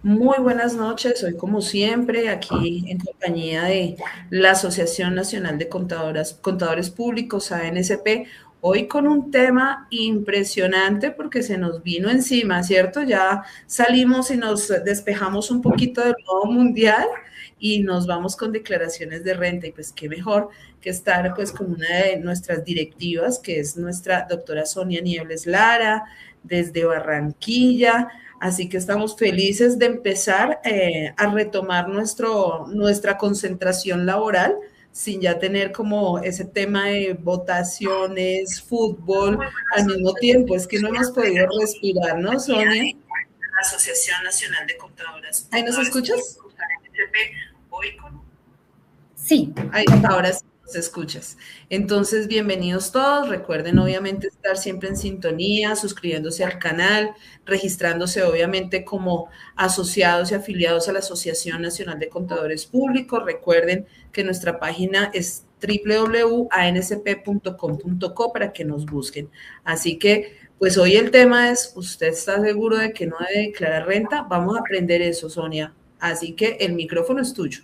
Muy buenas noches, hoy como siempre aquí en compañía de la Asociación Nacional de Contadores Públicos, ANSP, hoy con un tema impresionante porque se nos vino encima, ¿cierto? Ya salimos y nos despejamos un poquito del modo mundial y nos vamos con declaraciones de renta y pues qué mejor que estar pues con una de nuestras directivas que es nuestra doctora Sonia Niebles Lara desde Barranquilla. Así que estamos felices de empezar a retomar nuestra concentración laboral sin ya tener como ese tema de votaciones, fútbol al mismo tiempo. Es que no hemos podido respirar, ¿no, Sonia? Asociación Nacional de Contadoras. ¿Ahí nos escuchas? Hoy con Sí, Ay, perdón. ahora sí nos escuchas. Entonces, bienvenidos todos. Recuerden, obviamente, estar siempre en sintonía, suscribiéndose al canal, registrándose, obviamente, como asociados y afiliados a la Asociación Nacional de Contadores Públicos. Recuerden que nuestra página es www.ansp.com.co para que nos busquen. Así que, pues hoy el tema es, ¿usted está seguro de que no debe declarar renta? Vamos a aprender eso, Sonia. Así que el micrófono es tuyo.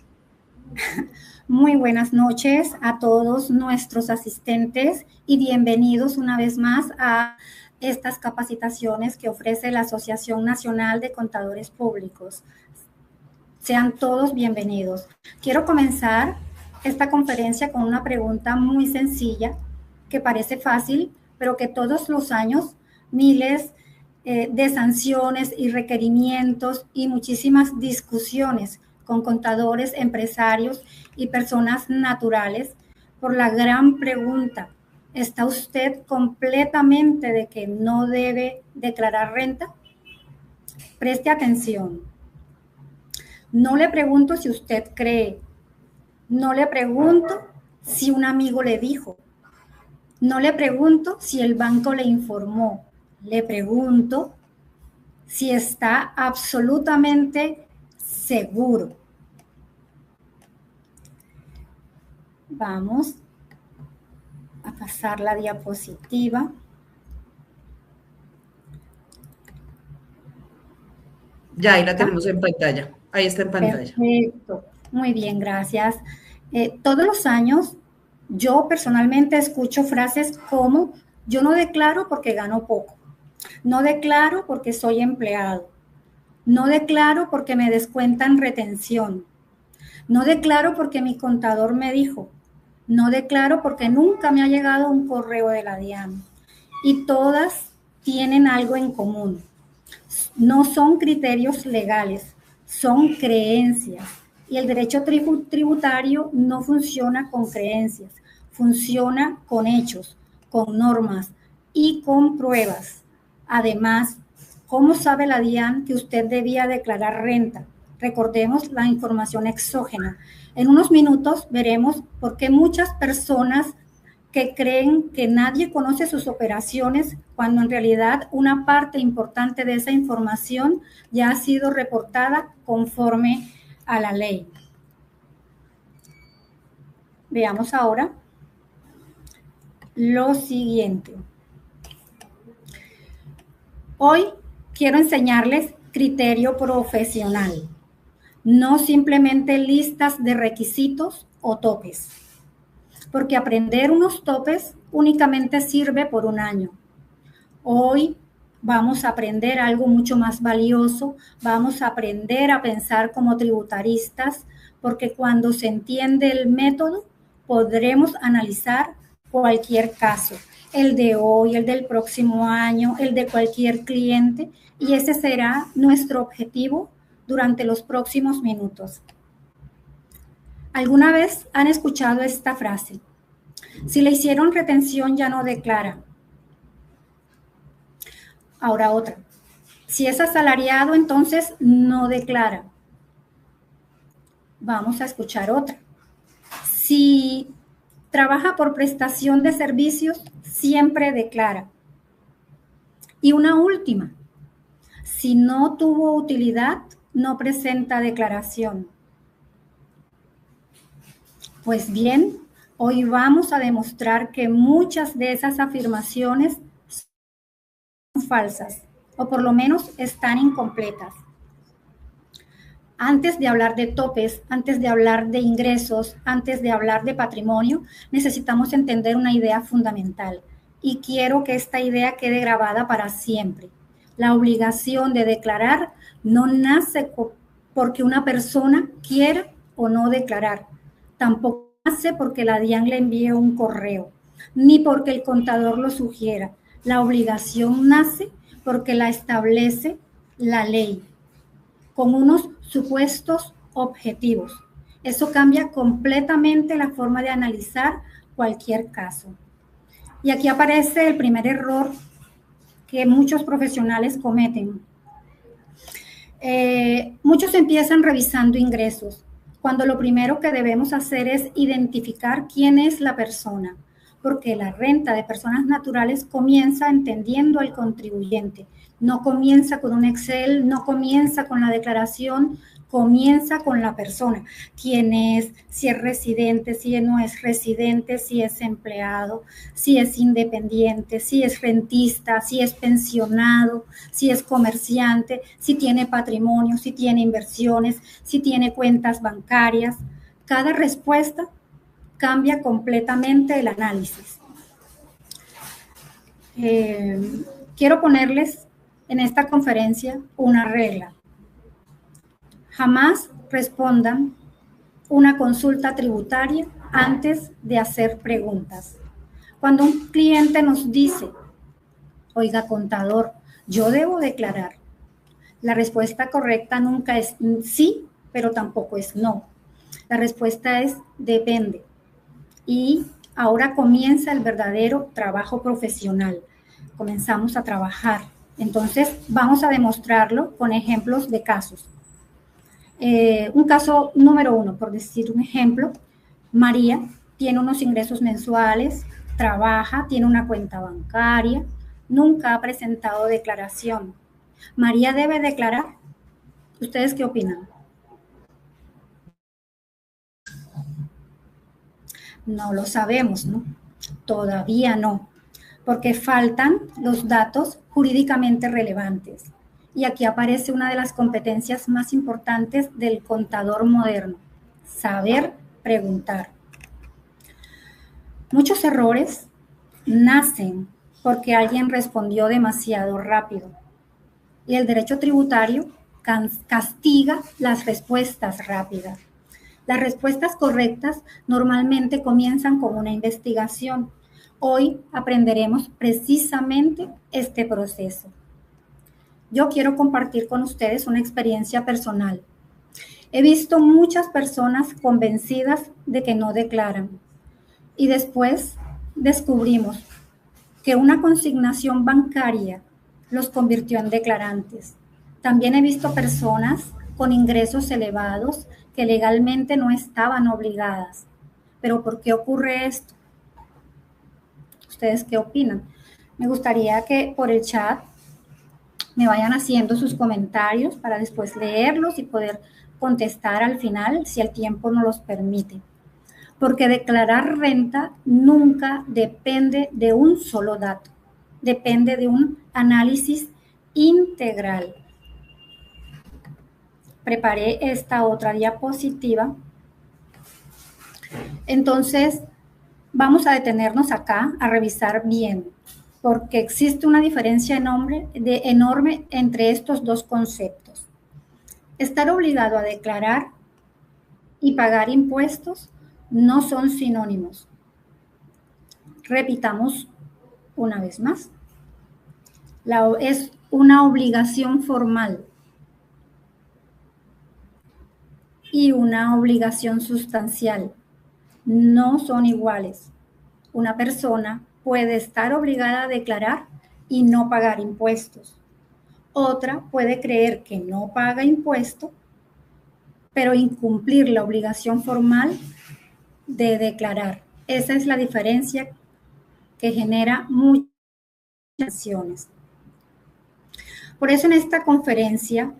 Muy buenas noches a todos nuestros asistentes y bienvenidos una vez más a estas capacitaciones que ofrece la Asociación Nacional de Contadores Públicos. Sean todos bienvenidos. Quiero comenzar esta conferencia con una pregunta muy sencilla que parece fácil, pero que todos los años miles de sanciones y requerimientos y muchísimas discusiones con contadores, empresarios y personas naturales por la gran pregunta: ¿está usted completamente de que no debe declarar renta? Preste atención. No le pregunto si usted cree, no le pregunto si un amigo le dijo, no le pregunto si el banco le informó, le pregunto si está absolutamente seguro. Vamos a pasar la diapositiva. Ya, Ahí ahí la está. tenemos en pantalla. Ahí está en pantalla. Perfecto. Muy bien, gracias. Todos los años yo personalmente escucho frases como: yo no declaro porque gano poco, no declaro porque soy empleado, no declaro porque me descuentan retención, no declaro porque mi contador me dijo, no declaro porque nunca me ha llegado un correo de la DIAN. Y todas tienen algo en común. No son criterios legales, son creencias. Y el derecho tributario no funciona con creencias, funciona con hechos, con normas y con pruebas. Además, ¿cómo sabe la DIAN que usted debía declarar renta? Recordemos la información exógena. En unos minutos veremos por qué muchas personas que creen que nadie conoce sus operaciones, cuando en realidad una parte importante de esa información ya ha sido reportada conforme a la ley. Veamos ahora lo siguiente. Hoy quiero enseñarles criterio profesional, no simplemente listas de requisitos o topes, porque aprender unos topes únicamente sirve por un año. Hoy vamos a aprender algo mucho más valioso, vamos a aprender a pensar como tributaristas, porque cuando se entiende el método, podremos analizar cualquier caso, el de hoy, el del próximo año, el de cualquier cliente, y ese será nuestro objetivo durante los próximos minutos. ¿Alguna vez han escuchado esta frase? Si le hicieron retención, ya no declara. Ahora otra. Si es asalariado, entonces no declara. Vamos a escuchar otra. Si trabaja por prestación de servicios, siempre declara. Y una última. Si no tuvo utilidad, no presenta declaración. Pues bien, hoy vamos a demostrar que muchas de esas afirmaciones son falsas, o por lo menos están incompletas. Antes de hablar de topes, antes de hablar de ingresos, antes de hablar de patrimonio, necesitamos entender una idea fundamental. Y quiero que esta idea quede grabada para siempre. La obligación de declarar no nace porque una persona quiera o no declarar. Tampoco nace porque la DIAN le envíe un correo, ni porque el contador lo sugiera. La obligación nace porque la establece la ley, con unos supuestos objetivos. Eso cambia completamente la forma de analizar cualquier caso. Y aquí aparece el primer error que muchos profesionales cometen. Muchos empiezan revisando ingresos, cuando lo primero que debemos hacer es identificar quién es la persona, porque la renta de personas naturales comienza entendiendo al contribuyente, no comienza con un Excel, no comienza con la declaración, comienza con la persona, quién es, si es residente, si no es residente, si es empleado, si es independiente, si es rentista, si es pensionado, si es comerciante, si tiene patrimonio, si tiene inversiones, si tiene cuentas bancarias. Cada respuesta cambia completamente el análisis. Quiero ponerles en esta conferencia una regla. Jamás respondan una consulta tributaria antes de hacer preguntas. Cuando un cliente nos dice, oiga, contador, yo debo declarar, la respuesta correcta nunca es sí, pero tampoco es no. La respuesta es depende. Y ahora comienza el verdadero trabajo profesional. Comenzamos a trabajar. Entonces, vamos a demostrarlo con ejemplos de casos. Un caso número 1, por decir un ejemplo, María tiene unos ingresos mensuales, trabaja, tiene una cuenta bancaria, nunca ha presentado declaración. ¿María debe declarar? ¿Ustedes qué opinan? No lo sabemos, ¿no? Todavía no, porque faltan los datos jurídicamente relevantes. Y aquí aparece una de las competencias más importantes del contador moderno, saber preguntar. Muchos errores nacen porque alguien respondió demasiado rápido. Y el derecho tributario castiga las respuestas rápidas. Las respuestas correctas normalmente comienzan con una investigación. Hoy aprenderemos precisamente este proceso. Yo quiero compartir con ustedes una experiencia personal. He visto muchas personas convencidas de que no declaran y después descubrimos que una consignación bancaria los convirtió en declarantes. También he visto personas con ingresos elevados que legalmente no estaban obligadas. ¿Pero por qué ocurre esto? ¿Ustedes qué opinan? Me gustaría que por el chat me vayan haciendo sus comentarios para después leerlos y poder contestar al final si el tiempo nos los permite. Porque declarar renta nunca depende de un solo dato, depende de un análisis integral. Preparé esta otra diapositiva. Entonces, vamos a detenernos acá a revisar bien, porque existe una diferencia enorme entre estos dos conceptos. Estar obligado a declarar y pagar impuestos no son sinónimos. Repitamos una vez más. Es una obligación formal y una obligación sustancial. No son iguales. Una persona puede estar obligada a declarar y no pagar impuestos. Otra puede creer que no paga impuesto, pero incumplir la obligación formal de declarar. Esa es la diferencia que genera muchas acciones. Por eso en esta conferencia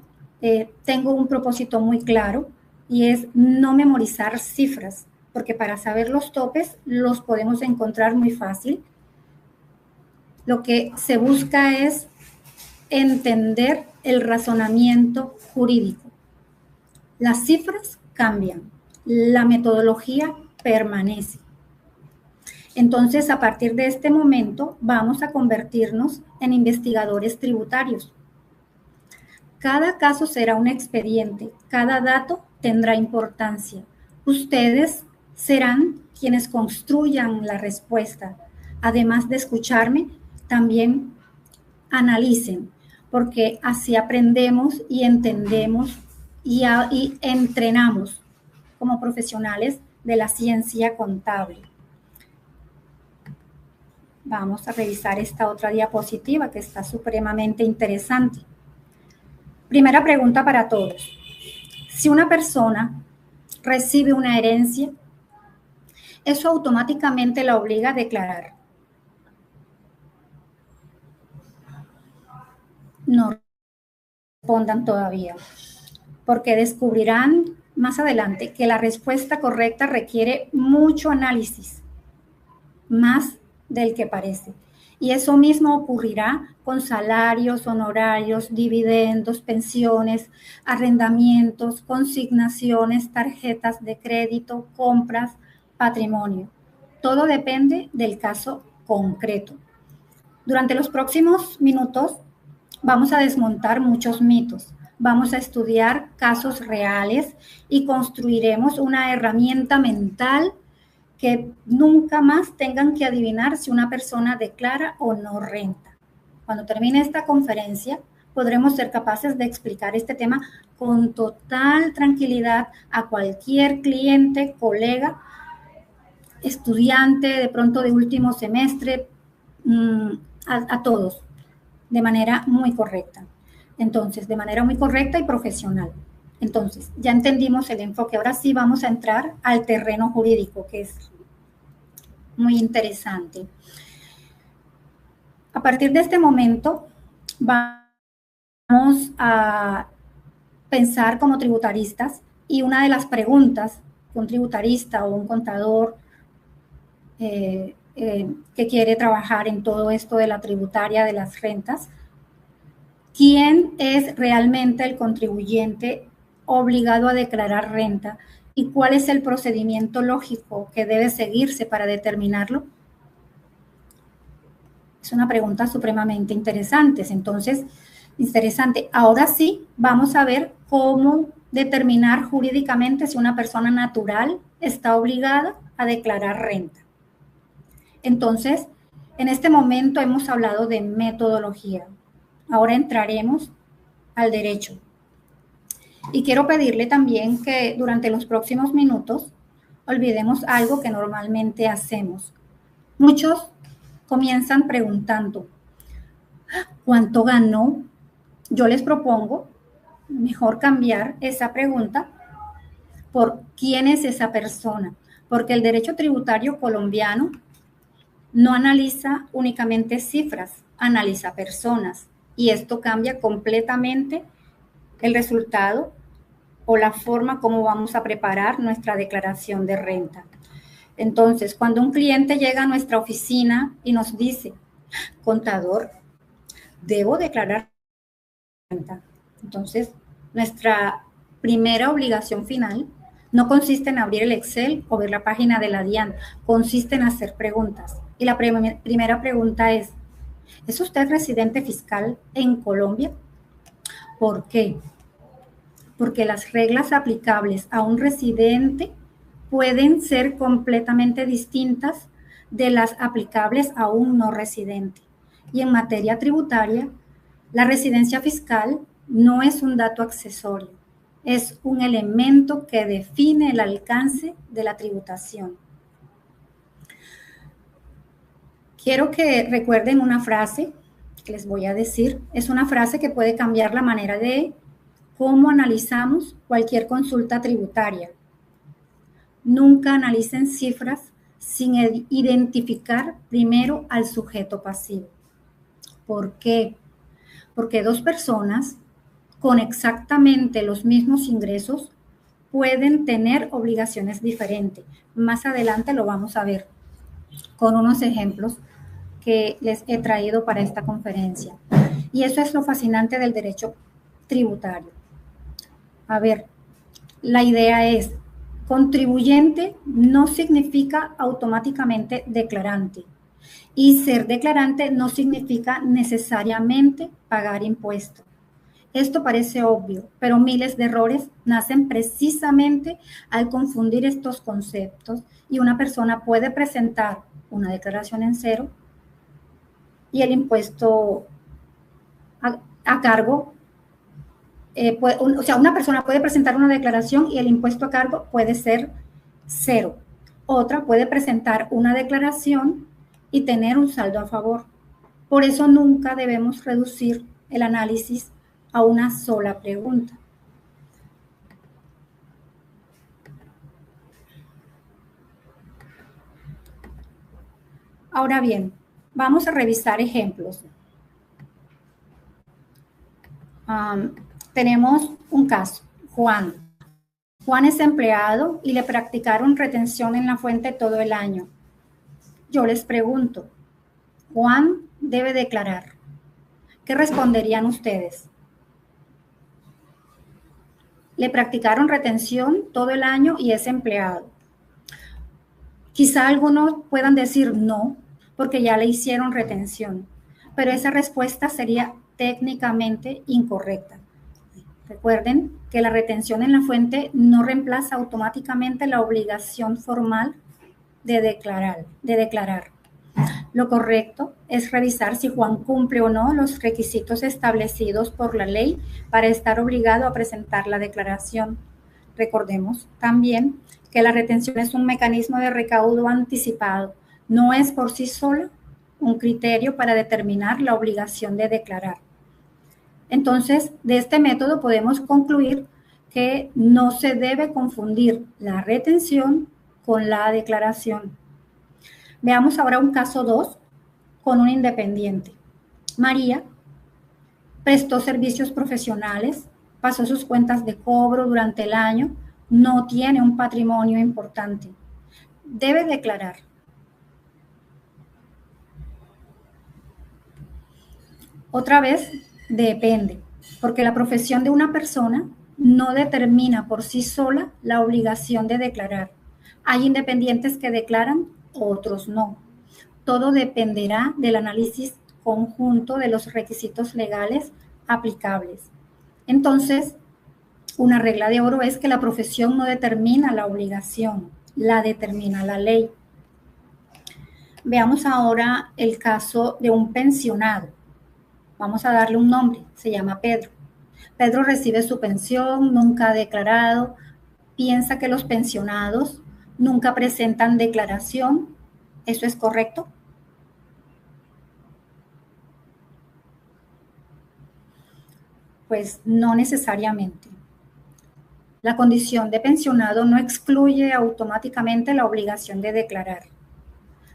tengo un propósito muy claro y es no memorizar cifras, porque para saber los topes los podemos encontrar muy fácil. Lo que se busca es entender el razonamiento jurídico. Las cifras cambian, la metodología permanece. Entonces, a partir de este momento, vamos a convertirnos en investigadores tributarios. Cada caso será un expediente, cada dato tendrá importancia. Ustedes serán quienes construyan la respuesta. Además de escucharme, también analicen, porque así aprendemos y entendemos y entrenamos como profesionales de la ciencia contable. Vamos a revisar esta otra diapositiva que está supremamente interesante. Primera pregunta para todos. Si una persona recibe una herencia, ¿eso automáticamente la obliga a declarar? No respondan todavía, porque descubrirán más adelante que la respuesta correcta requiere mucho análisis, más del que parece. Y eso mismo ocurrirá con salarios, honorarios, dividendos, pensiones, arrendamientos, consignaciones, tarjetas de crédito, compras, patrimonio. Todo depende del caso concreto. Durante los próximos minutos vamos a desmontar muchos mitos. Vamos a estudiar casos reales y construiremos una herramienta mental que nunca más tengan que adivinar si una persona declara o no renta. Cuando termine esta conferencia, podremos ser capaces de explicar este tema con total tranquilidad a cualquier cliente, colega, estudiante, de pronto de último semestre, a todos, de manera muy correcta. Entonces, de manera muy correcta y profesional. Entonces, ya entendimos el enfoque. Ahora sí vamos a entrar al terreno jurídico, que es muy interesante. A partir de este momento, vamos a pensar como tributaristas y una de las preguntas que un tributarista o un contador que quiere trabajar en todo esto de la tributaria de las rentas, ¿quién es realmente el contribuyente obligado a declarar renta y cuál es el procedimiento lógico que debe seguirse para determinarlo? Es una pregunta supremamente interesante. Entonces, interesante. Ahora sí, vamos a ver cómo determinar jurídicamente si una persona natural está obligada a declarar renta. Entonces, en este momento hemos hablado de metodología. Ahora entraremos al derecho. Y quiero pedirle también que durante los próximos minutos olvidemos algo que normalmente hacemos. Muchos comienzan preguntando, ¿cuánto ganó? Yo les propongo mejor cambiar esa pregunta por quién es esa persona, porque el derecho tributario colombiano no analiza únicamente cifras, analiza personas, y esto cambia completamente el resultado o la forma como vamos a preparar nuestra declaración de renta. Entonces, cuando un cliente llega a nuestra oficina y nos dice, contador, ¿debo declarar renta? Entonces, nuestra primera obligación final no consiste en abrir el Excel o ver la página de la DIAN, consiste en hacer preguntas. Y la primera pregunta ¿es usted residente fiscal en Colombia? ¿Por qué? Porque las reglas aplicables a un residente pueden ser completamente distintas de las aplicables a un no residente. Y en materia tributaria, la residencia fiscal no es un dato accesorio, es un elemento que define el alcance de la tributación. Quiero que recuerden una frase que les voy a decir. Es una frase que puede cambiar la manera de cómo analizamos cualquier consulta tributaria. Nunca analicen cifras sin identificar primero al sujeto pasivo. ¿Por qué? Porque dos personas con exactamente los mismos ingresos pueden tener obligaciones diferentes. Más adelante lo vamos a ver con unos ejemplos que les he traído para esta conferencia. Y eso es lo fascinante del derecho tributario. A ver, La idea es, contribuyente no significa automáticamente declarante. Y ser declarante no significa necesariamente pagar impuestos. Esto parece obvio, pero miles de errores nacen precisamente al confundir estos conceptos y una persona puede presentar una declaración en cero y el impuesto a cargo, o sea, una persona puede presentar una declaración y el impuesto a cargo puede ser cero. Otra puede presentar una declaración y tener un saldo a favor. Por eso nunca debemos reducir el análisis a una sola pregunta. Ahora bien, vamos a revisar ejemplos. Tenemos un caso, Juan. Juan es empleado y le practicaron retención en la fuente todo el año. Yo les pregunto, ¿Juan debe declarar? ¿Qué responderían ustedes? Le practicaron retención todo el año y es empleado. Quizá algunos puedan decir no, porque ya le hicieron retención, pero esa respuesta sería técnicamente incorrecta. Recuerden que la retención en la fuente no reemplaza automáticamente la obligación formal de declarar. Lo correcto es revisar si Juan cumple o no los requisitos establecidos por la ley para estar obligado a presentar la declaración. Recordemos también que la retención es un mecanismo de recaudo anticipado, no es por sí sola un criterio para determinar la obligación de declarar. Entonces, de este método podemos concluir que no se debe confundir la retención con la declaración. Veamos ahora un caso 2 con un independiente. María prestó servicios profesionales, pasó sus cuentas de cobro durante el año, no tiene un patrimonio importante. Debe declarar. Otra vez, depende, porque la profesión de una persona no determina por sí sola la obligación de declarar. Hay independientes que declaran, otros no. Todo dependerá del análisis conjunto de los requisitos legales aplicables. Entonces, una regla de oro es que la profesión no determina la obligación, la determina la ley. Veamos ahora el caso de un pensionado. Vamos a darle un nombre, se llama Pedro. Pedro recibe su pensión, nunca ha declarado, piensa que los pensionados nunca presentan declaración. ¿Eso es correcto? Pues no necesariamente. La condición de pensionado no excluye automáticamente la obligación de declarar.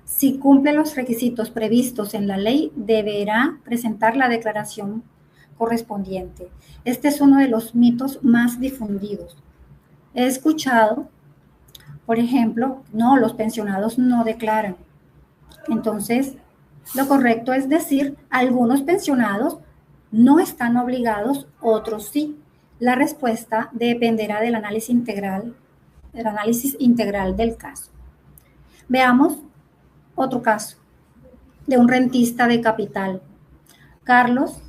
Si cumple los requisitos previstos en la ley, deberá presentar la declaración correspondiente. Este es uno de los mitos más difundidos. He escuchado, por ejemplo, no, los pensionados no declaran. Entonces, lo correcto es decir, algunos pensionados no están obligados, otros sí. La respuesta dependerá del análisis integral del caso. Veamos otro caso de un rentista de capital. Carlos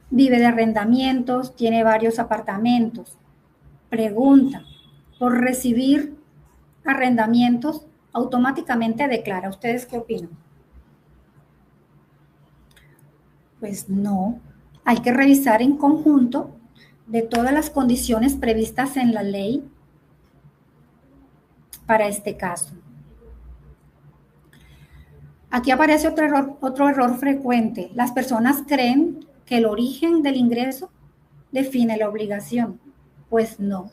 vive de arrendamientos, tiene varios apartamentos. Pregunta, ¿por recibir arrendamientos automáticamente declara? ¿Ustedes qué opinan? Pues no. Hay que revisar en conjunto de todas las condiciones previstas en la ley para este caso. Aquí aparece otro error frecuente. Las personas creen que el origen del ingreso define la obligación. Pues no.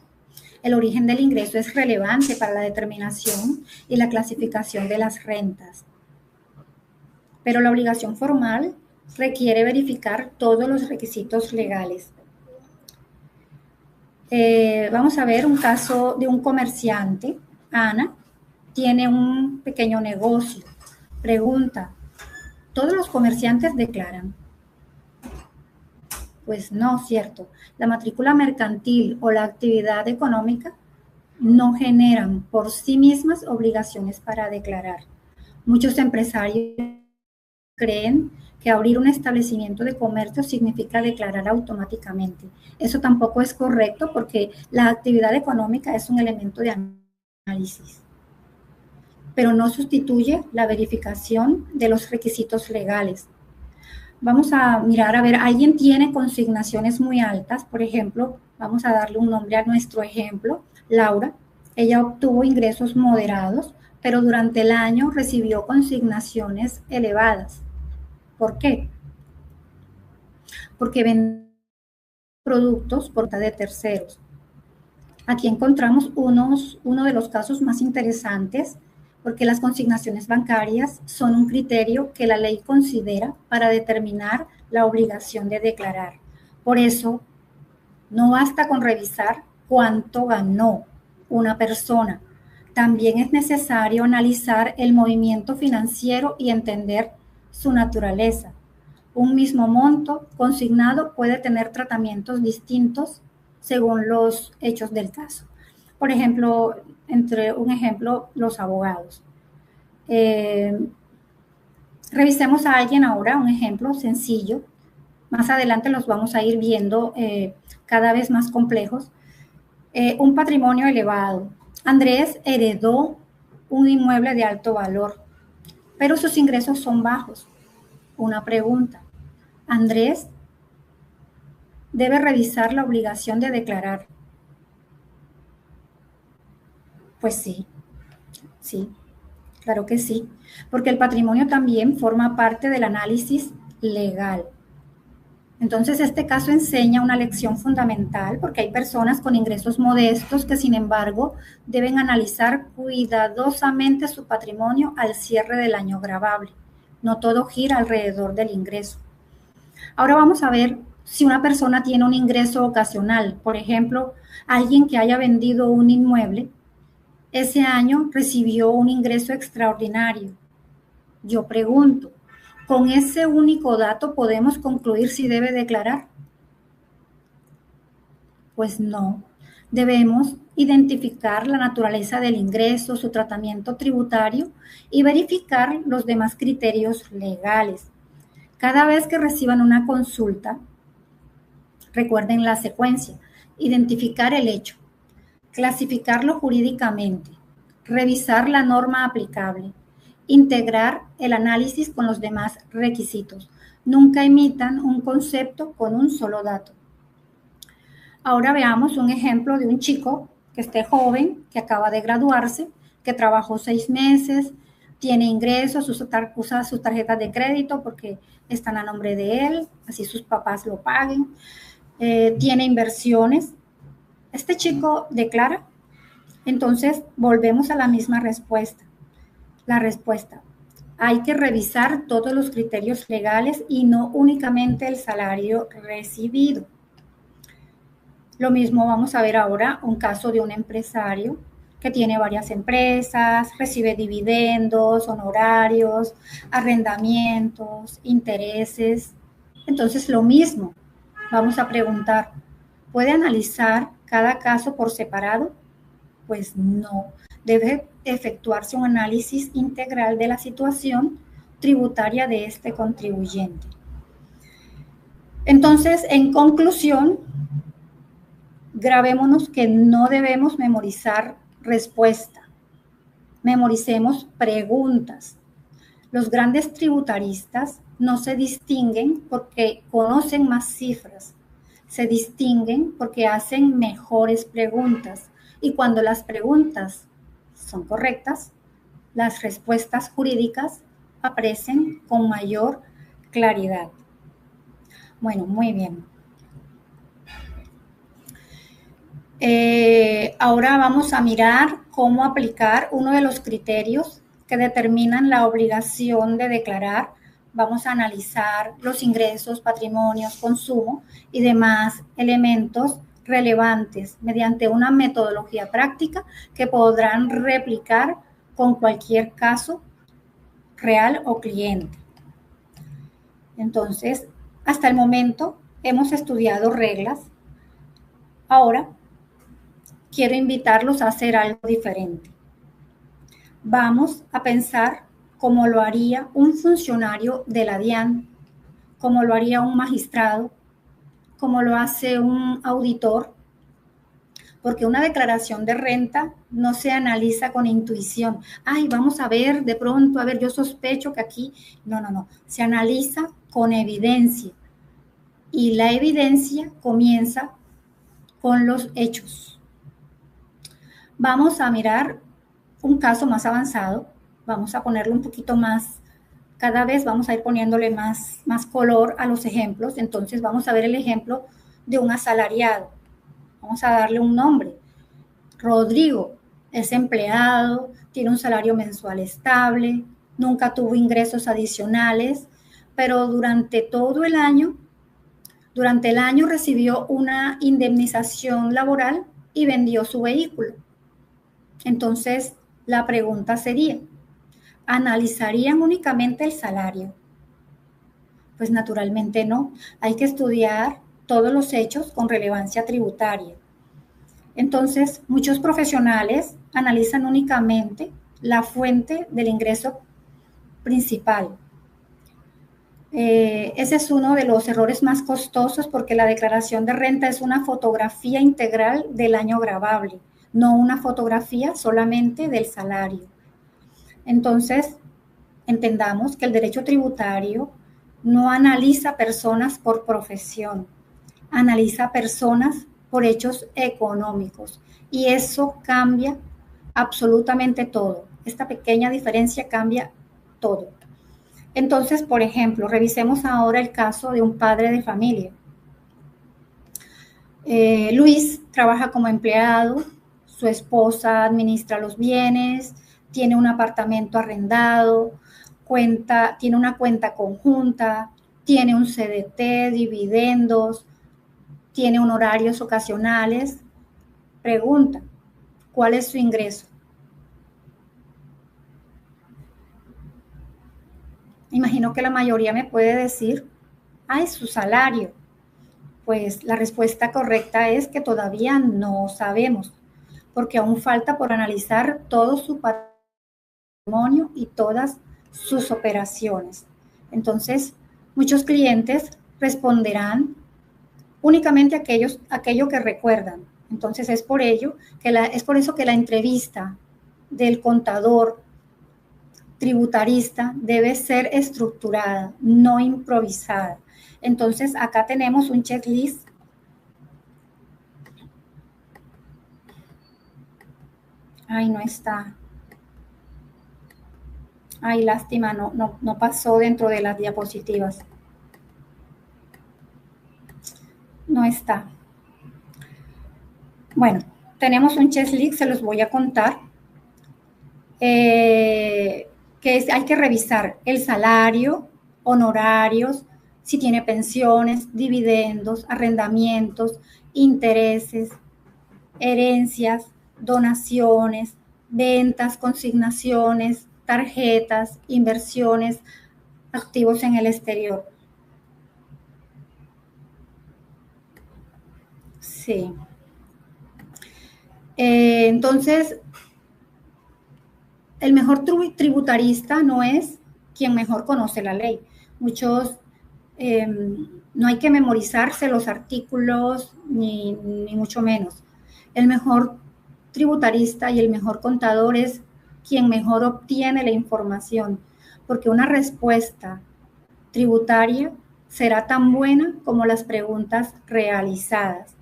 El origen del ingreso es relevante para la determinación y la clasificación de las rentas. Pero la obligación formal requiere verificar todos los requisitos legales. Vamos a ver un caso de un comerciante. Ana tiene un pequeño negocio. Pregunta, ¿todos los comerciantes declaran? Pues no, cierto. La matrícula mercantil o la actividad económica no generan por sí mismas obligaciones para declarar. Muchos empresarios creen que abrir un establecimiento de comercio significa declarar automáticamente. Eso tampoco es correcto porque la actividad económica es un elemento de análisis, pero no sustituye la verificación de los requisitos legales. Vamos a mirar, a ver, alguien tiene consignaciones muy altas, por ejemplo, vamos a darle un nombre a nuestro ejemplo, Laura. Ella obtuvo ingresos moderados, pero durante el año recibió consignaciones elevadas. ¿Por qué? Porque vende productos por cuenta de terceros. Aquí encontramos uno de los casos más interesantes, porque las consignaciones bancarias son un criterio que la ley considera para determinar la obligación de declarar. Por eso, no basta con revisar cuánto ganó una persona. También es necesario analizar el movimiento financiero y entender su naturaleza. Un mismo monto consignado puede tener tratamientos distintos según los hechos del caso. Por ejemplo, entre un ejemplo, los abogados. Revisemos a alguien ahora, un ejemplo sencillo. Más adelante los vamos a ir viendo cada vez más complejos. Un patrimonio elevado. Andrés heredó un inmueble de alto valor, pero sus ingresos son bajos. Una pregunta. Andrés debe revisar la obligación de declarar. Pues sí, claro que sí, porque el patrimonio también forma parte del análisis legal. Entonces, este caso enseña una lección fundamental porque hay personas con ingresos modestos que, sin embargo, deben analizar cuidadosamente su patrimonio al cierre del año gravable. No todo gira alrededor del ingreso. Ahora vamos a ver si una persona tiene un ingreso ocasional. Por ejemplo, alguien que haya vendido un inmueble, ese año recibió un ingreso extraordinario. Yo pregunto, ¿con ese único dato podemos concluir si debe declarar? Pues no. Debemos identificar la naturaleza del ingreso, su tratamiento tributario y verificar los demás criterios legales. Cada vez que reciban una consulta, recuerden la secuencia: identificar el hecho, clasificarlo jurídicamente, revisar la norma aplicable, integrar el análisis con los demás requisitos. Nunca imitan un concepto con un solo dato. Ahora veamos un ejemplo de un chico que esté joven, que acaba de graduarse, que trabajó 6 meses, tiene ingresos, usa sus tarjetas de crédito porque están a nombre de él, así sus papás lo paguen, tiene inversiones. Este chico declara. Entonces, volvemos a la misma respuesta. La respuesta: hay que revisar todos los criterios legales y no únicamente el salario recibido. Lo mismo vamos a ver ahora un caso de un empresario que tiene varias empresas, recibe dividendos, honorarios, arrendamientos, intereses. Entonces, lo mismo, vamos a preguntar, ¿puede analizar cada caso por separado? Pues no, debe efectuarse un análisis integral de la situación tributaria de este contribuyente. Entonces, en conclusión, grabémonos que no debemos memorizar respuesta, memoricemos preguntas. Los grandes tributaristas no se distinguen porque conocen más cifras, se distinguen porque hacen mejores preguntas. Y cuando las preguntas son correctas, las respuestas jurídicas aparecen con mayor claridad. Bueno, muy bien. Ahora vamos a mirar cómo aplicar uno de los criterios que determinan la obligación de declarar. Vamos a analizar los ingresos, patrimonios, consumo y demás elementos relevantes mediante una metodología práctica que podrán replicar con cualquier caso real o cliente. Entonces, hasta el momento hemos estudiado reglas. Ahora quiero invitarlos a hacer algo diferente. Vamos a pensar cómo lo haría un funcionario de la DIAN, cómo lo haría un magistrado, cómo lo hace un auditor, porque una declaración de renta no se analiza con intuición. Ay, vamos a ver, de pronto, a ver, yo sospecho que aquí. No, no, no. Se analiza con evidencia. Y la evidencia comienza con los hechos. Vamos a mirar un caso más avanzado. Vamos a ponerle un poquito más. Cada vez vamos a ir poniéndole más color a los ejemplos. Entonces vamos a ver el ejemplo de un asalariado. Vamos a darle un nombre. Rodrigo es empleado, tiene un salario mensual estable, nunca tuvo ingresos adicionales, pero durante el año recibió una indemnización laboral y vendió su vehículo. Entonces, la pregunta sería, ¿analizarían únicamente el salario? Pues naturalmente no, hay que estudiar todos los hechos con relevancia tributaria. Entonces, muchos profesionales analizan únicamente la fuente del ingreso principal. Ese es uno de los errores más costosos porque la declaración de renta es una fotografía integral del año gravable, no una fotografía solamente del salario. Entonces, entendamos que el derecho tributario no analiza personas por profesión, analiza personas por hechos económicos y eso cambia absolutamente todo. Esta pequeña diferencia cambia todo. Entonces, por ejemplo, revisemos ahora el caso de un padre de familia. Luis trabaja como empleado, su esposa administra los bienes, tiene un apartamento arrendado, tiene una cuenta conjunta, tiene un CDT, dividendos, tiene honorarios ocasionales. Pregunta, ¿cuál es su ingreso? Imagino que la mayoría me puede decir, es su salario. Pues la respuesta correcta es que todavía no sabemos, porque aún falta por analizar todo su patrimonio y todas sus operaciones. Entonces, muchos clientes responderán únicamente aquello que recuerdan. Entonces es por eso que la entrevista del contador tributarista debe ser estructurada, no improvisada. Entonces acá tenemos un checklist. No está. Lástima, no pasó dentro de las diapositivas. No está. Bueno, tenemos un checklist, se los voy a contar. Hay que revisar el salario, honorarios, si tiene pensiones, dividendos, arrendamientos, intereses, herencias, donaciones, ventas, consignaciones, tarjetas, inversiones, activos en el exterior. Sí. Entonces, el mejor tributarista no es quien mejor conoce la ley. No hay que memorizarse los artículos, ni mucho menos. El mejor tributarista y el mejor contador es quien mejor obtiene la información, porque una respuesta tributaria será tan buena como las preguntas realizadas.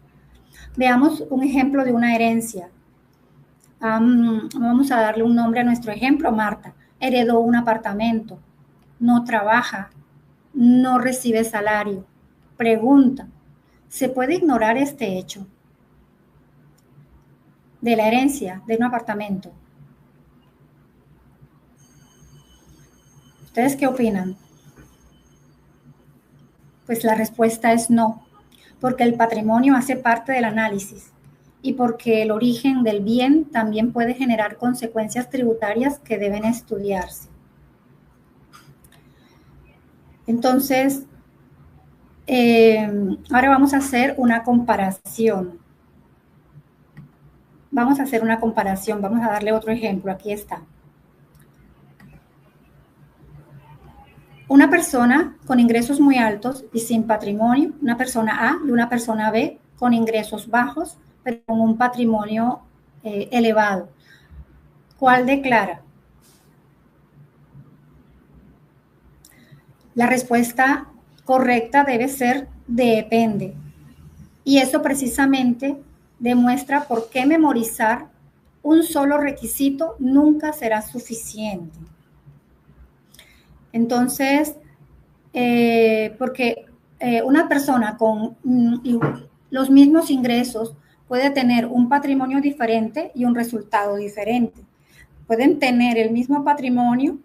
Veamos un ejemplo de una herencia. Vamos a darle un nombre a nuestro ejemplo. Marta heredó un apartamento, no trabaja, no recibe salario. Pregunta, ¿se puede ignorar este hecho de la herencia de un apartamento? ¿Ustedes qué opinan? Pues la respuesta es no, porque el patrimonio hace parte del análisis y porque el origen del bien también puede generar consecuencias tributarias que deben estudiarse. Entonces, Ahora vamos a hacer una comparación. Vamos a darle otro ejemplo. Aquí está. Una persona con ingresos muy altos y sin patrimonio, una persona A y una persona B con ingresos bajos, pero con un patrimonio elevado. ¿Cuál declara? La respuesta correcta debe ser depende. Y eso precisamente demuestra por qué memorizar un solo requisito nunca será suficiente. Entonces, porque una persona con los mismos ingresos puede tener un patrimonio diferente y un resultado diferente. Pueden tener el mismo patrimonio,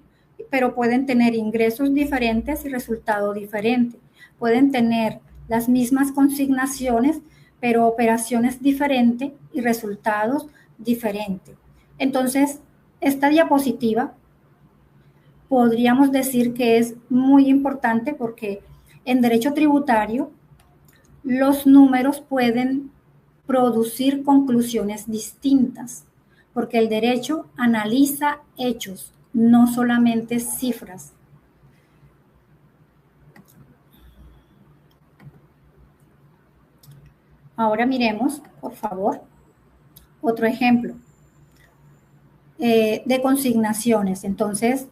pero pueden tener ingresos diferentes y resultado diferente. Pueden tener las mismas consignaciones, pero operaciones diferentes y resultados diferentes. Entonces, esta diapositiva podríamos decir que es muy importante porque en derecho tributario los números pueden producir conclusiones distintas, porque el derecho analiza hechos, no solamente cifras. Ahora miremos, por favor, otro ejemplo de consignaciones. Entonces,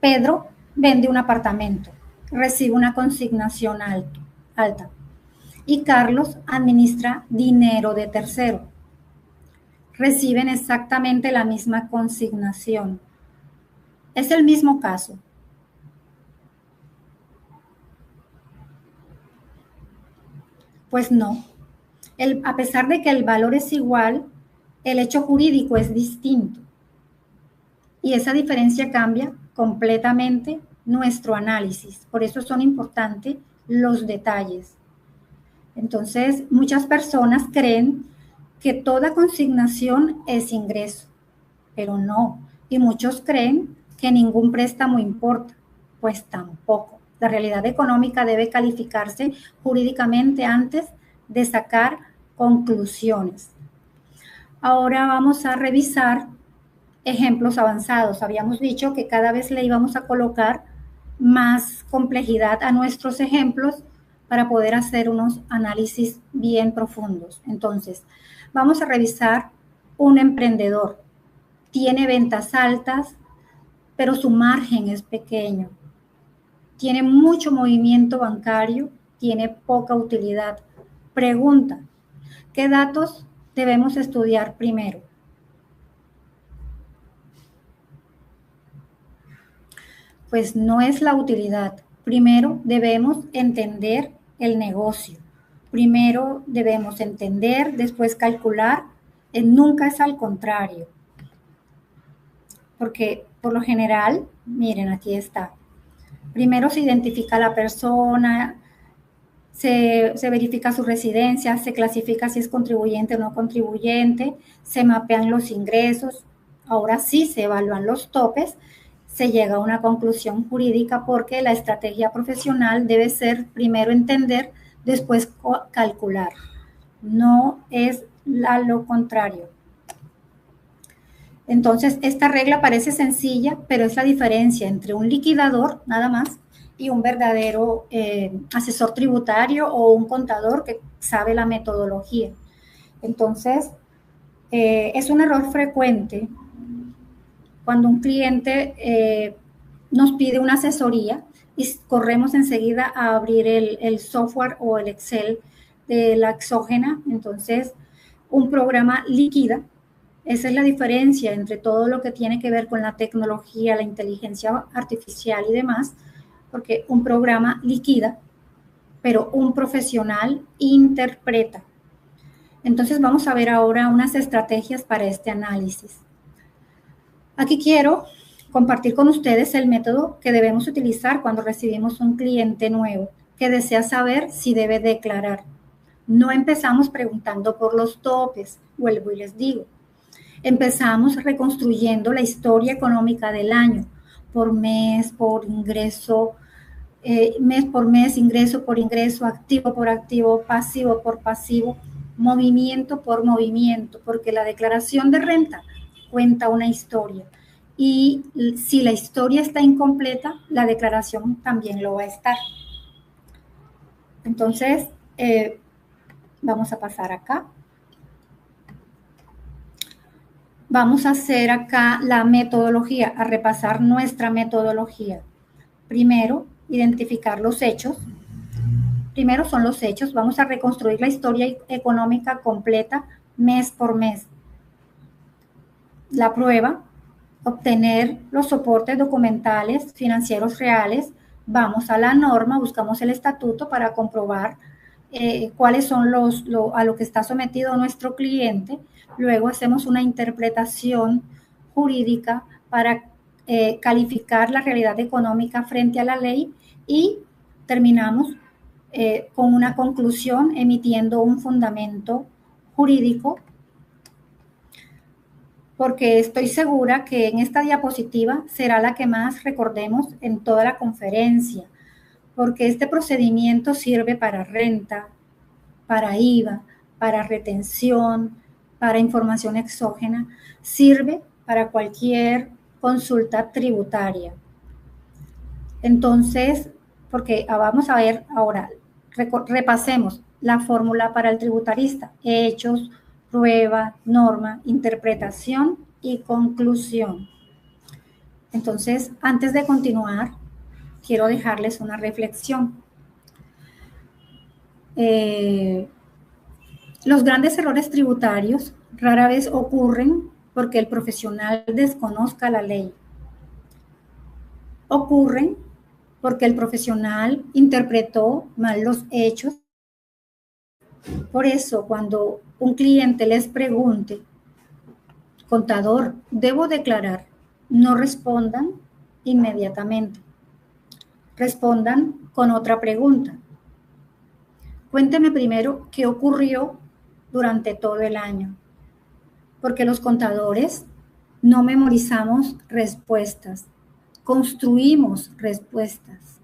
Pedro vende un apartamento, recibe una consignación alta, y Carlos administra dinero de tercero. Reciben exactamente la misma consignación. Es el mismo caso. Pues no. A pesar de que el valor es igual, el hecho jurídico es distinto. Y esa diferencia cambia completamente nuestro análisis. Por eso son importantes los detalles. Entonces, muchas personas creen que toda consignación es ingreso, pero no. Y muchos creen que ningún préstamo importa, pues tampoco. La realidad económica debe calificarse jurídicamente antes de sacar conclusiones. Ahora vamos a revisar ejemplos avanzados. Habíamos dicho que cada vez le íbamos a colocar más complejidad a nuestros ejemplos para poder hacer unos análisis bien profundos. Entonces, vamos a revisar un emprendedor. Tiene ventas altas, pero su margen es pequeño. Tiene mucho movimiento bancario, tiene poca utilidad. Pregunta, ¿qué datos debemos estudiar primero? Pues no es la utilidad. Primero debemos entender el negocio. Primero debemos entender, después calcular. Nunca es al contrario. Porque por lo general, miren, aquí está. Primero se identifica a la persona, se verifica su residencia, se clasifica si es contribuyente o no contribuyente, se mapean los ingresos. Ahora sí se evalúan los topes, se llega a una conclusión jurídica porque la estrategia profesional debe ser primero entender, después calcular. No es lo contrario. Entonces, esta regla parece sencilla, pero es la diferencia entre un liquidador, nada más, y un verdadero asesor tributario o un contador que sabe la metodología. Entonces, es un error frecuente cuando un cliente nos pide una asesoría y corremos enseguida a abrir el software o el Excel de la exógena. Entonces, un programa liquida. Esa es la diferencia entre todo lo que tiene que ver con la tecnología, la inteligencia artificial y demás, porque un programa liquida, pero un profesional interpreta. Entonces vamos a ver ahora unas estrategias para este análisis. Aquí quiero compartir con ustedes el método que debemos utilizar cuando recibimos un cliente nuevo que desea saber si debe declarar. No empezamos preguntando por los topes, vuelvo y les digo. Empezamos reconstruyendo la historia económica del año, por mes, por ingreso, mes por mes, ingreso por ingreso, activo por activo, pasivo por pasivo, movimiento por movimiento, porque la declaración de renta cuenta una historia. Y si la historia está incompleta, la declaración también lo va a estar. Entonces, vamos a pasar acá. Vamos a hacer acá la metodología, a repasar nuestra metodología. Primero, identificar los hechos. Primero son los hechos. Vamos a reconstruir la historia económica completa mes por mes. La prueba, obtener los soportes documentales financieros reales. Vamos a la norma, buscamos el estatuto para comprobar cuáles son a lo que está sometido nuestro cliente. Luego hacemos una interpretación jurídica para calificar la realidad económica frente a la ley y terminamos con una conclusión emitiendo un fundamento jurídico, porque estoy segura que en esta diapositiva será la que más recordemos en toda la conferencia, porque este procedimiento sirve para renta, para IVA, para retención, para información exógena, sirve para cualquier consulta tributaria. Entonces, porque vamos a ver ahora, repasemos la fórmula para el tributarista: hechos, prueba, norma, interpretación y conclusión. Entonces, antes de continuar, quiero dejarles una reflexión. Los grandes errores tributarios rara vez ocurren porque el profesional desconozca la ley. Ocurren porque el profesional interpretó mal los hechos. Por eso, cuando un cliente les pregunte, contador, ¿debo declarar?, no respondan inmediatamente. Respondan con otra pregunta. Cuénteme primero qué ocurrió durante todo el año, porque los contadores no memorizamos respuestas, construimos respuestas.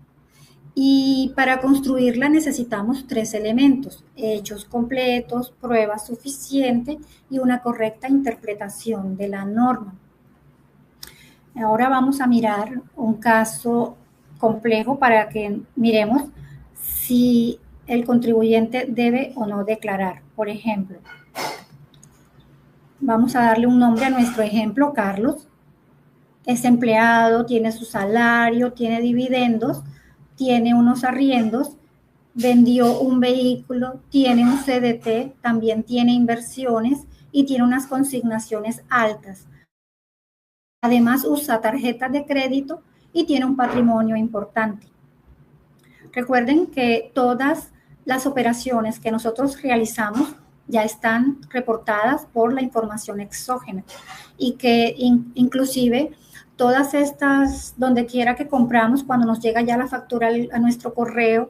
Y para construirla necesitamos 3 elementos: hechos completos, prueba suficiente y una correcta interpretación de la norma. Ahora vamos a mirar un caso complejo para que miremos si el contribuyente debe o no declarar. Por ejemplo, vamos a darle un nombre a nuestro ejemplo: Carlos. Es empleado, tiene su salario, tiene dividendos, tiene unos arriendos, vendió un vehículo, tiene un CDT, también tiene inversiones y tiene unas consignaciones altas. Además, usa tarjetas de crédito y tiene un patrimonio importante. Recuerden que todas las operaciones que nosotros realizamos ya están reportadas por la información exógena y que inclusive todas estas, donde quiera que compramos, cuando nos llega ya la factura a nuestro correo,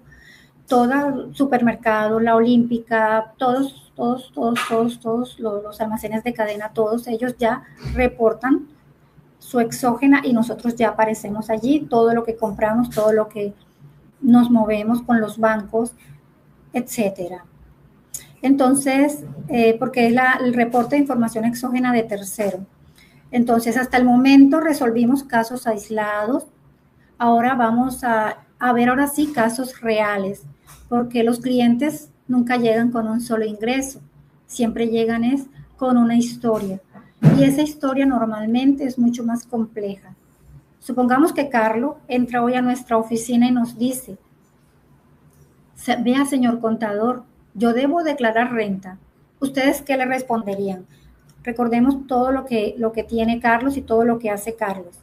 todo supermercado, la Olímpica, todos los almacenes de cadena, todos ellos ya reportan su exógena y nosotros ya aparecemos allí, todo lo que compramos, todo lo que nos movemos con los bancos, etcétera. Entonces, porque es el reporte de información exógena de tercero. Entonces, hasta el momento resolvimos casos aislados. Ahora vamos a ver ahora sí casos reales, porque los clientes nunca llegan con un solo ingreso, siempre llegan con una historia. Y esa historia normalmente es mucho más compleja. Supongamos que Carlos entra hoy a nuestra oficina y nos dice: vea, señor contador, yo debo declarar renta. ¿Ustedes qué le responderían? Recordemos todo lo que tiene Carlos y todo lo que hace Carlos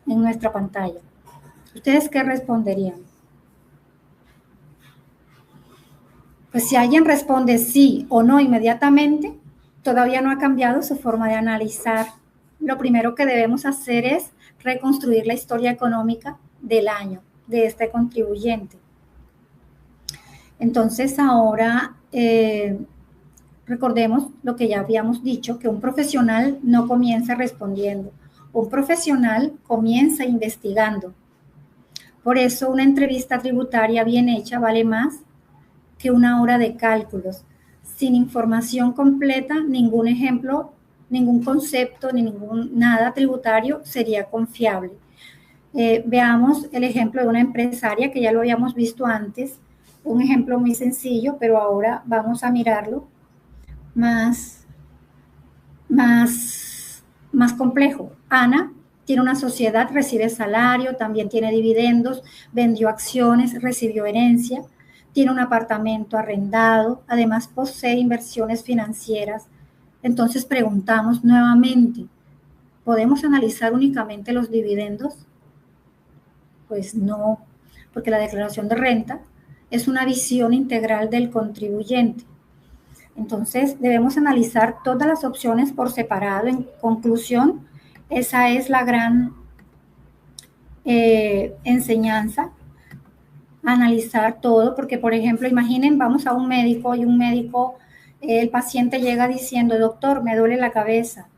en nuestra pantalla. ¿Ustedes qué responderían? Pues si alguien responde sí o no inmediatamente, todavía no ha cambiado su forma de analizar. Lo primero que debemos hacer es reconstruir la historia económica del año de este contribuyente. Entonces ahora recordemos lo que ya habíamos dicho, que un profesional no comienza respondiendo, un profesional comienza investigando. Por eso una entrevista tributaria bien hecha vale más que una hora de cálculos. Sin información completa, ningún ejemplo, ningún concepto, ni nada tributario sería confiable. Veamos el ejemplo de una empresaria que ya lo habíamos visto antes, un ejemplo muy sencillo, pero ahora vamos a mirarlo más complejo. Ana tiene una sociedad, recibe salario, también tiene dividendos, vendió acciones, recibió herencia, tiene un apartamento arrendado, además posee inversiones financieras. Entonces preguntamos nuevamente, ¿podemos analizar únicamente los dividendos? Pues no, porque la declaración de renta es una visión integral del contribuyente. Entonces, debemos analizar todas las opciones por separado. En conclusión, esa es la gran enseñanza, analizar todo, porque, por ejemplo, imaginen, vamos a un médico y el paciente llega diciendo, doctor, me duele la cabeza,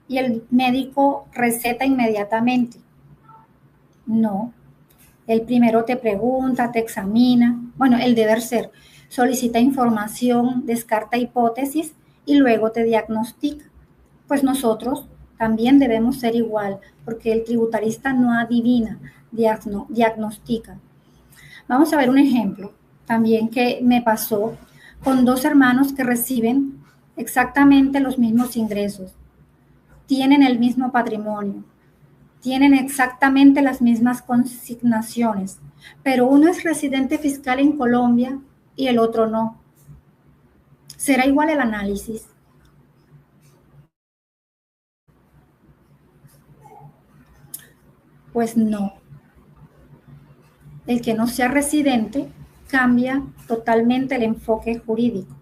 y el médico receta inmediatamente. No, él primero te pregunta, te examina, bueno, el deber ser, solicita información, descarta hipótesis y luego te diagnostica. Pues nosotros también debemos ser igual, porque el tributarista no adivina, diagnostica. Vamos a ver un ejemplo también que me pasó con dos hermanos que reciben exactamente los mismos ingresos, tienen el mismo patrimonio, tienen exactamente las mismas consignaciones, pero uno es residente fiscal en Colombia y el otro no. ¿Será igual el análisis? Pues no. El que no sea residente cambia totalmente el enfoque jurídico.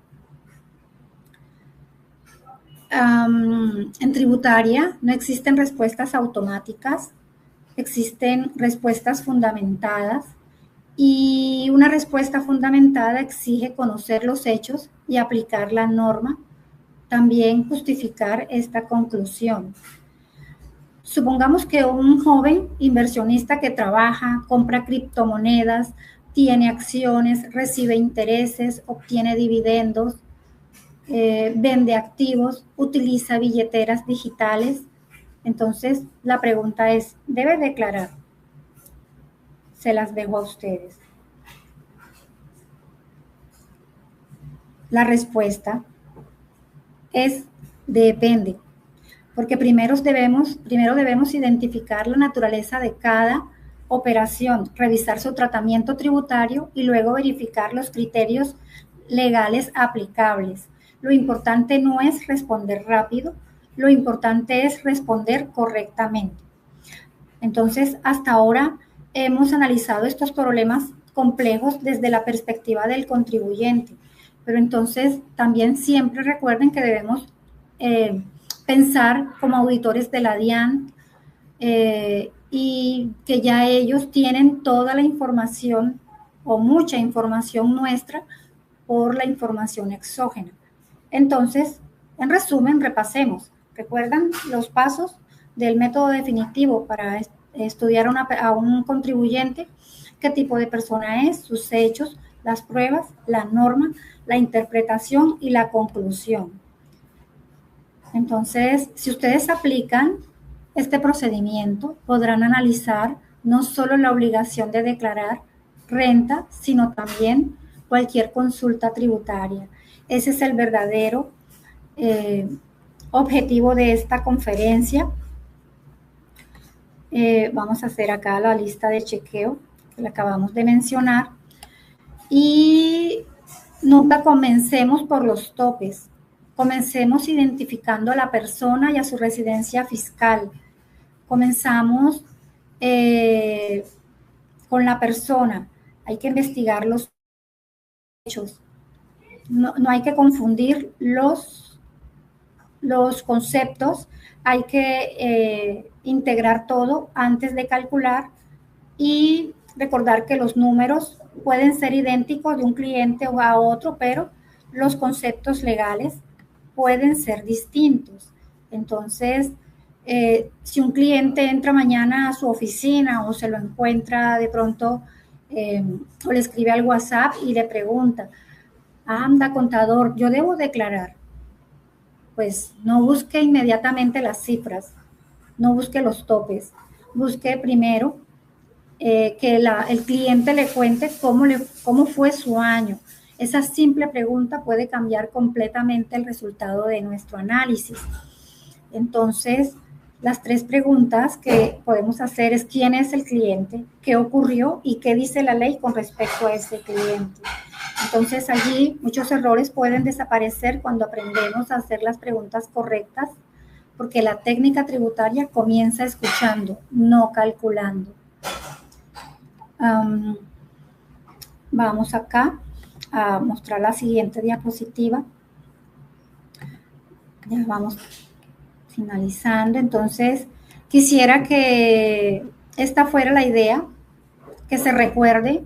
En tributaria no existen respuestas automáticas, existen respuestas fundamentadas y una respuesta fundamentada exige conocer los hechos y aplicar la norma, también justificar esta conclusión. Supongamos que un joven inversionista que trabaja, compra criptomonedas, tiene acciones, recibe intereses, obtiene dividendos, vende activos, utiliza billeteras digitales. Entonces, la pregunta es, ¿debe declarar? Se las dejo a ustedes. La respuesta es depende, porque primero debemos identificar la naturaleza de cada operación, revisar su tratamiento tributario y luego verificar los criterios legales aplicables. Lo importante no es responder rápido, lo importante es responder correctamente. Entonces, hasta ahora hemos analizado estos problemas complejos desde la perspectiva del contribuyente, pero entonces también siempre recuerden que debemos pensar como auditores de la DIAN y que ya ellos tienen toda la información o mucha información nuestra por la información exógena. Entonces, en resumen, repasemos. ¿Recuerdan los pasos del método definitivo para estudiar a un contribuyente? ¿Qué tipo de persona es? Sus hechos, las pruebas, la norma, la interpretación y la conclusión. Entonces, si ustedes aplican este procedimiento, podrán analizar no solo la obligación de declarar renta, sino también cualquier consulta tributaria. Ese es el verdadero objetivo de esta conferencia. Vamos a hacer acá la lista de chequeo que le acabamos de mencionar. Y nunca comencemos por los topes. Comencemos identificando a la persona y a su residencia fiscal. Comenzamos con la persona. Hay que investigar los hechos. No hay que confundir los conceptos, hay que integrar todo antes de calcular y recordar que los números pueden ser idénticos de un cliente o a otro, pero los conceptos legales pueden ser distintos. Entonces, Si un cliente entra mañana a su oficina o se lo encuentra de pronto o le escribe al WhatsApp y le pregunta, anda contador, yo debo declarar. Pues no busque inmediatamente las cifras, no busque los topes, busque primero que el cliente le cuente cómo fue su año. Esa simple pregunta puede cambiar completamente el resultado de nuestro análisis. Entonces, las 3 preguntas que podemos hacer es quién es el cliente, qué ocurrió y qué dice la ley con respecto a ese cliente. Entonces, allí muchos errores pueden desaparecer cuando aprendemos a hacer las preguntas correctas, porque la técnica tributaria comienza escuchando, no calculando. Vamos acá a mostrar la siguiente diapositiva. Ya vamos finalizando. Entonces, quisiera que esta fuera la idea, que se recuerde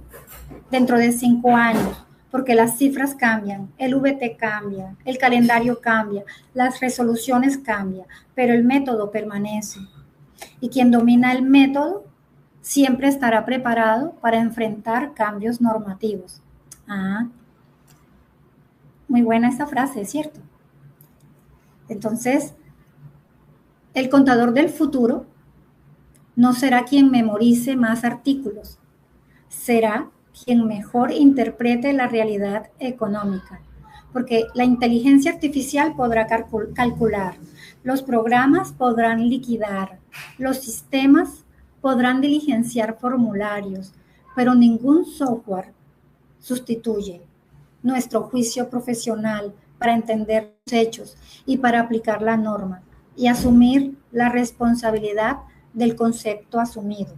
dentro de 5 años, porque las cifras cambian, el VT cambia, el calendario cambia, las resoluciones cambian, pero el método permanece. Y quien domina el método siempre estará preparado para enfrentar cambios normativos. Muy buena esta frase, ¿cierto? Entonces, el contador del futuro no será quien memorice más artículos, será quien mejor interprete la realidad económica, porque la inteligencia artificial podrá calcular, los programas podrán liquidar, los sistemas podrán diligenciar formularios, pero ningún software sustituye nuestro juicio profesional para entender los hechos y para aplicar la norma y asumir la responsabilidad del concepto asumido.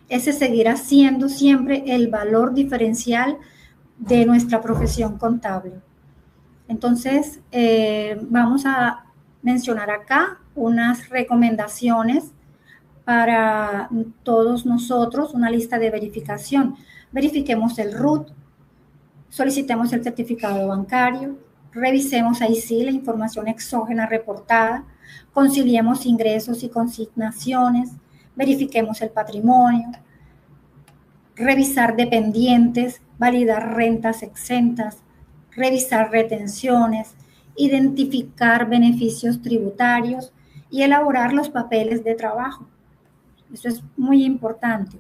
Ese seguirá siendo siempre el valor diferencial de nuestra profesión contable. Entonces, vamos a mencionar acá unas recomendaciones para todos nosotros, una lista de verificación. Verifiquemos el RUT, solicitemos el certificado bancario, revisemos ahí sí la información exógena reportada, conciliemos ingresos y consignaciones, verifiquemos el patrimonio, revisar dependientes, validar rentas exentas, revisar retenciones, identificar beneficios tributarios y elaborar los papeles de trabajo. Eso es muy importante.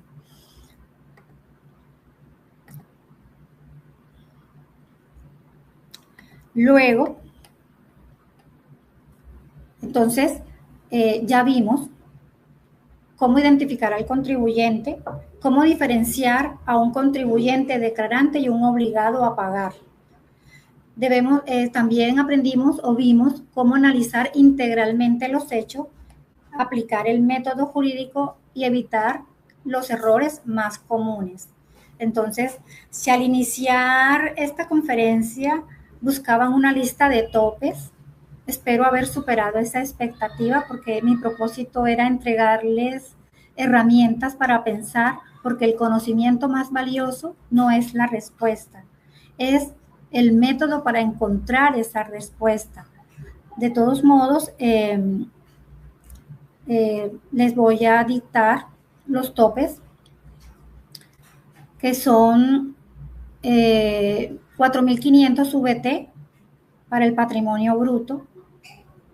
Luego, entonces, ya vimos cómo identificar al contribuyente, cómo diferenciar a un contribuyente declarante y un obligado a pagar. También aprendimos o vimos cómo analizar integralmente los hechos, aplicar el método jurídico y evitar los errores más comunes. Entonces, si al iniciar esta conferencia buscaban una lista de topes, espero haber superado esa expectativa porque mi propósito era entregarles herramientas para pensar, porque el conocimiento más valioso no es la respuesta, es el método para encontrar esa respuesta. De todos modos, les voy a dictar los topes, que son 4.500 VT para el patrimonio bruto.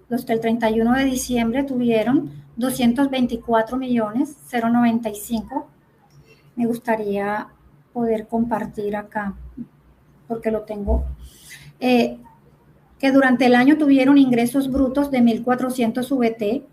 Los que el 31 de diciembre tuvieron 224.095. Me gustaría poder compartir acá, porque lo tengo. Que durante el año tuvieron ingresos brutos de 1.400 VT,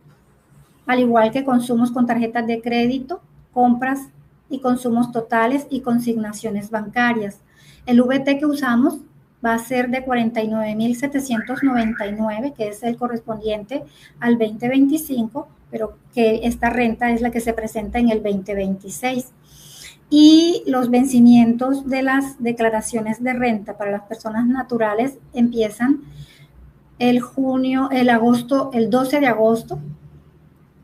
al igual que consumos con tarjetas de crédito, compras y consumos totales y consignaciones bancarias. El VT que usamos va a ser de 49.799, que es el correspondiente al 2025, pero que esta renta es la que se presenta en el 2026. Y los vencimientos de las declaraciones de renta para las personas naturales empiezan el 12 de agosto,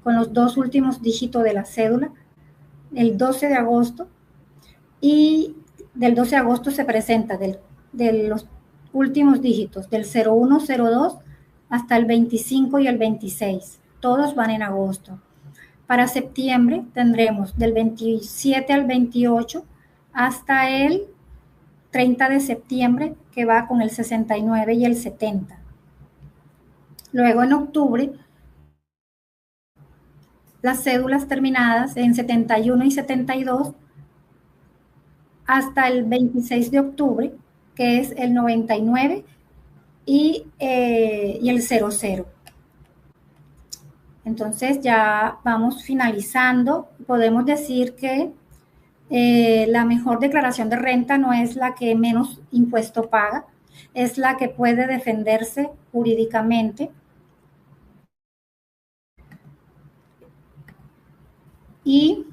con los 2 últimos dígitos de la cédula, el 12 de agosto, y del 12 de agosto se presenta de los últimos dígitos, del 0102 hasta el 25 y el 26. todos van en agosto. Para septiembre tendremos del 27 al 28 hasta el 30 de septiembre, que va con el 69 y el 70. Luego en octubre, las cédulas terminadas en 71 y 72 hasta el 26 de octubre, que es el 99 y el 00. Entonces ya vamos finalizando. Podemos decir que la mejor declaración de renta no es la que menos impuesto paga, es la que puede defenderse jurídicamente. Y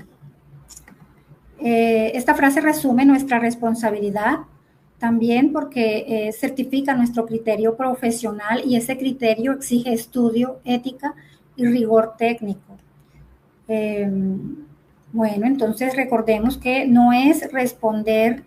esta frase resume nuestra responsabilidad también porque certifica nuestro criterio profesional y ese criterio exige estudio, ética y rigor técnico. Bueno, entonces recordemos que no es responder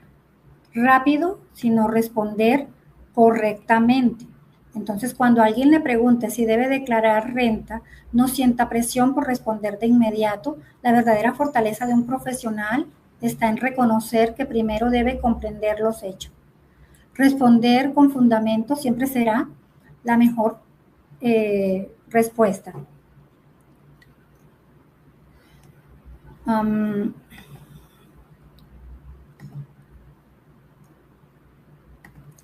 rápido, sino responder correctamente. Entonces, cuando alguien le pregunte si debe declarar renta, no sienta presión por responder de inmediato. La verdadera fortaleza de un profesional está en reconocer que primero debe comprender los hechos. Responder con fundamento siempre será la mejor respuesta.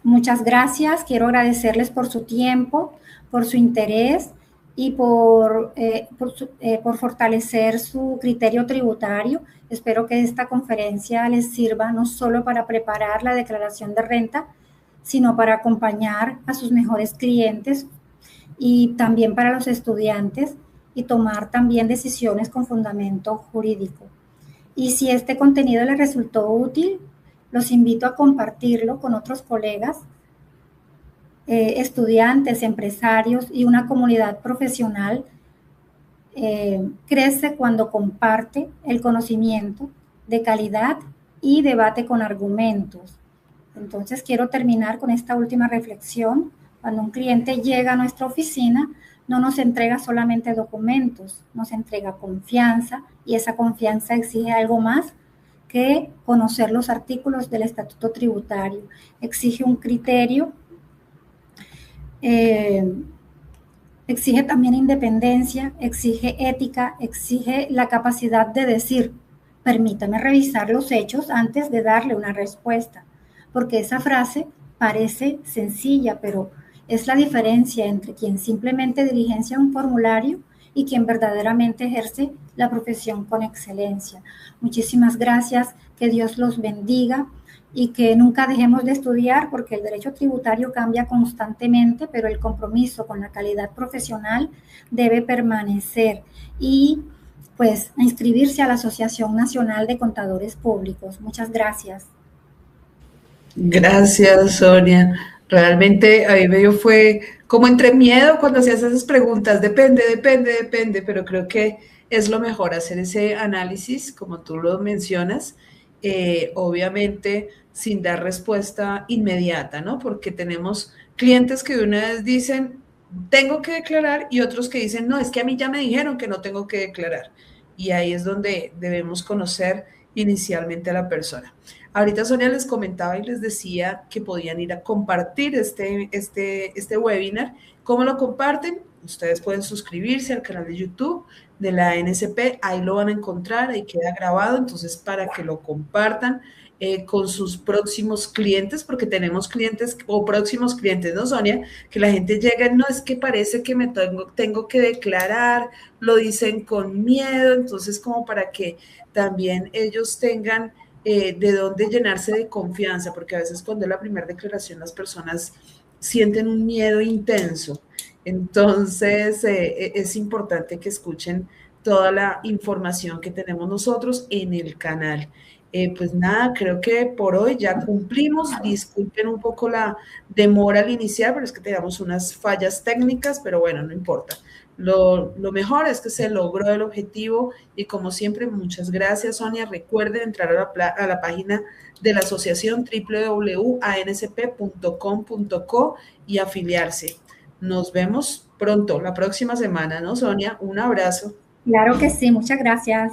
Muchas gracias. Quiero agradecerles por su tiempo, por su interés y por fortalecer su criterio tributario. Espero que esta conferencia les sirva no solo para preparar la declaración de renta, sino para acompañar a sus mejores clientes y también para los estudiantes y tomar también decisiones con fundamento jurídico. Y si este contenido les resultó útil, los invito a compartirlo con otros colegas, estudiantes, empresarios y una comunidad profesional. Crece cuando comparte el conocimiento de calidad y debate con argumentos. Entonces, quiero terminar con esta última reflexión. Cuando un cliente llega a nuestra oficina, no nos entrega solamente documentos, nos entrega confianza y esa confianza exige algo más que conocer los artículos del Estatuto Tributario. Exige un criterio, exige también independencia, exige ética, exige la capacidad de decir, permítame revisar los hechos antes de darle una respuesta, porque esa frase parece sencilla, pero es la diferencia entre quien simplemente diligencia un formulario y quien verdaderamente ejerce la profesión con excelencia. Muchísimas gracias, que Dios los bendiga y que nunca dejemos de estudiar porque el derecho tributario cambia constantemente, pero el compromiso con la calidad profesional debe permanecer y pues a inscribirse a la Asociación Nacional de Contadores Públicos. Muchas gracias. Gracias, Sonia. Realmente ahí medio fue como entre miedo cuando hacías esas preguntas, depende, pero creo que es lo mejor hacer ese análisis, como tú lo mencionas, obviamente sin dar respuesta inmediata, ¿no? Porque tenemos clientes que de una vez dicen, tengo que declarar, y otros que dicen, no, es que a mí ya me dijeron que no tengo que declarar. Y ahí es donde debemos conocer inicialmente a la persona. Ahorita Sonia les comentaba y les decía que podían ir a compartir este webinar. ¿Cómo lo comparten? Ustedes pueden suscribirse al canal de YouTube de la ANSP, ahí lo van a encontrar, ahí queda grabado, entonces para que lo compartan con sus próximos clientes, porque tenemos clientes o próximos clientes, ¿no, Sonia? Que la gente llega, no, es que parece que me tengo que declarar, lo dicen con miedo, entonces como para que también ellos tengan de dónde llenarse de confianza, porque a veces cuando es la primera declaración las personas sienten un miedo intenso. Entonces, es importante que escuchen toda la información que tenemos nosotros en el canal. Pues nada, creo que por hoy ya cumplimos. Disculpen un poco la demora al iniciar, pero es que teníamos unas fallas técnicas, pero bueno, no importa. Lo mejor es que se logró el objetivo y como siempre, muchas gracias, Sonia. Recuerden entrar a la página de la asociación www.ansp.com.co y afiliarse. Nos vemos pronto, la próxima semana, ¿no, Sonia? Un abrazo. Claro que sí, muchas gracias.